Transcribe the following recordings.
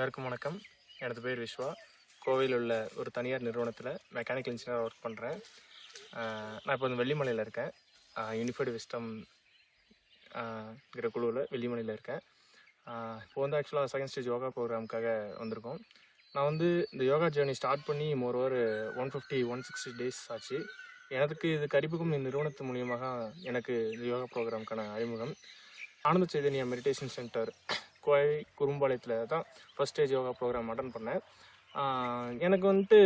எல்லாருக்கும் வணக்கம். எனது பேர் விஸ்வா. கோவையில் உள்ள ஒரு தனியார் நிறுவனத்தில் மெக்கானிக்கல் இன்ஜினியராக ஒர்க் பண்ணுறேன். நான் இப்போ வந்து வெள்ளிமலையில் இருக்கேன். யூனிஃபைடு விஸ்டம் குழுவில் வெள்ளிமலையில் இருக்கேன். இப்போ வந்து ஆக்சுவலாக செகண்ட் ஸ்டேஜ் யோகா ப்ரோக்ராமுக்காக வந்திருக்கோம். நான் வந்து இந்த யோகா ஜேர்னி ஸ்டார்ட் பண்ணி மோரோவர் 160 டேஸ் ஆச்சு. எனக்கு இதுக்கு அறிமுகம் இந்த நிறுவனத்து மூலியமாக எனக்கு இந்த யோகா ப்ரோக்ராமுக்கான அறிமுகம். ஆனந்த சைதன்யா மெடிடேஷன் சென்டர் கோவை குறும்பாளையத்தில் தான் first stage yoga program attend பண்ணேன். எனக்கு வந்துட்டு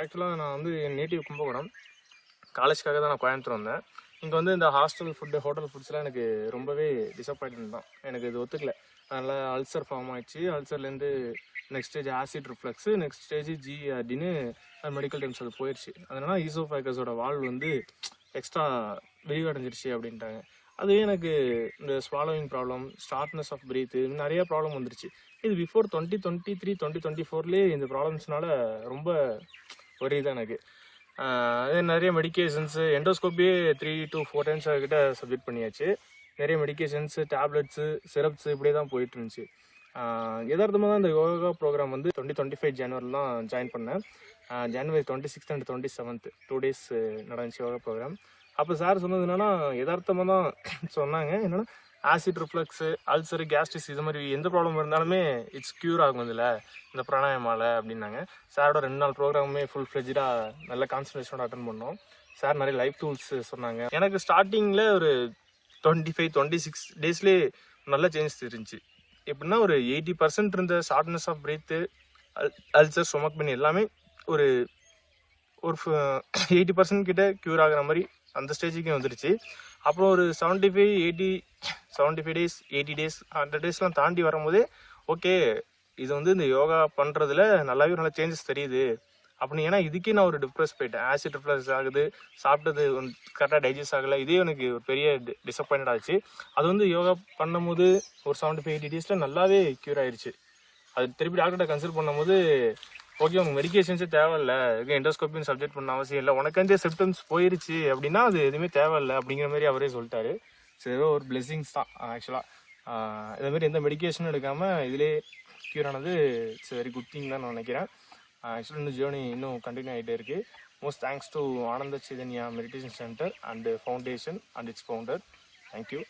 ஆக்சுவலாக நான் வந்து என் நேட்டிவ் கும்பகோணம். காலேஜ்க்காக தான் நான் கோயம்புத்தூர் வந்தேன். இங்கே வந்து இந்த ஹாஸ்டல் ஃபுட்டு ஹோட்டல் ஃபுட்ஸ்லாம் எனக்கு ரொம்பவே டிசப்பாயின்மெண்ட் தான். எனக்கு இது ஒத்துக்கல. அதனால் அல்சர் ஃபார்ம் ஆகிடுச்சு. அல்சர்லேருந்து next stage acid reflux, next stage ஜிஆர்டின்னு மெடிக்கல் டைம்ஸ் அது போயிடுச்சு. அதனால் ஈசோஃபேகஸோட வால்வ் வந்து எக்ஸ்ட்ரா விரிவடைஞ்சிருச்சு அப்படின்ட்டாங்க. அதுவே எனக்கு இந்த swallowing problem, shortness of breath, நிறைய ப்ராப்ளம் வந்துருச்சு. இது பிஃபோர் 2023 2024 இந்த ப்ராப்ளம்ஸ்னால ரொம்ப ஒரு இதாக எனக்கு அதே நிறைய மெடிக்கேஷன்ஸு, எண்டோஸ்கோப்பியே 3 to 4 times கிட்ட சப்ஜெக்ட் பண்ணியாச்சு. நிறைய மெடிக்கேஷன்ஸு, டேப்லெட்ஸு, சிரப்ஸு இப்படியே தான் போயிட்டு இருந்துச்சு. யதார்த்தமாக தான் இந்த யோகா ப்ரோக்ராம் வந்து 2025 ஜனவரியில் தான் ஜாயின் பண்ணேன். ஜனவரி 26th and 27th 2 days நடந்துச்சு யோகா ப்ரோக்ராம். அப்போ சார் சொன்னது என்னென்னா, யதார்த்தமாக தான் சொன்னாங்க. என்னென்னா ஆசிட் ரிஃப்ளக்ஸு, அல்சரு, கேஸ்ட்ரிஸ் இது மாதிரி எந்த ப்ராப்ளம் இருந்தாலுமே இட்ஸ் க்யூர் ஆகும் இதில் இந்த பிராணாயமாவில் அப்படின்னாங்க. சாரோட 2 நாள் ப்ரோக்ராமுமே ஃபுல் ஃப்ளெஜ்டாக நல்ல கான்சன்ட்ரேஷனோட அட்டன் பண்ணோம். சார் நிறைய லைஃப் டூல்ஸ் சொன்னாங்க. எனக்கு ஸ்டார்டிங்கில் ஒரு 25-26 டேஸ்லேயே நல்ல சேஞ்சஸ் இருந்துச்சு. எப்படின்னா ஒரு 80% இருந்த shortness of breath, ulcer, stomach pain எல்லாமே ஒரு 80% கிட்ட க்யூர் ஆகிற மாதிரி அந்த ஸ்டேஜுக்கே வந்துடுச்சு. அப்புறம் ஒரு 75 டேஸ், 80 டேஸ், 100 டேஸ்லாம் தாண்டி வரும்போதே ஓகே, இது வந்து இந்த யோகா பண்ணுறதுல நல்லாவே நல்ல சேஞ்சஸ் தெரியுது அப்படின்னு. ஏன்னா இதுக்கே நான் ஒரு டிப்ரெஸ் போயிட்டேன். ஆசிட் ரிஃப்ளக்ஸ் ஆகுது, சாப்பிட்டது கரெக்டாக டைஜஸ்ட் ஆகலை, இதே எனக்கு ஒரு பெரிய டிசப்பாயின்ட் ஆச்சு. அது வந்து யோகா பண்ணும்போது ஒரு 75-80 டேஸில் நல்லாவே க்யூர் ஆயிடுச்சு. அது திருப்பி டாக்டர்கிட்ட கன்சல்ட் பண்ணும்போது ஓகே உங்கள் மெடிக்கேஷன்ஸே தேவையில்லை, எண்டோஸ்கோப்பின்னு சப்ஜெக்ட் பண்ண அவசியம் இல்லை, உனக்கு வந்து சிம்டம்ஸ் போயிருச்சு அப்படின்னா அது எதுவுமே தேவையில்லை அப்படிங்கிற மாதிரி அவரே சொல்லிட்டாரு. சரி, ஏதோ ஒரு பிளெஸிங்ஸ் தான் ஆக்சுவலாக. இதேமாரி எந்த மெடிக்கேஷனும் எடுக்காமல் இதிலே க்யூர் ஆனது இட்ஸ் வெரி குட் திங் தான் நான் நினைக்கிறேன். ஆக்சுவலாக இந்த ஜேர்னி இன்னும் கண்டினியூ ஆகிட்டே இருக்குது. Most thanks to Ananda Chaitanya meditation centre and foundation and it's founder. Thank you.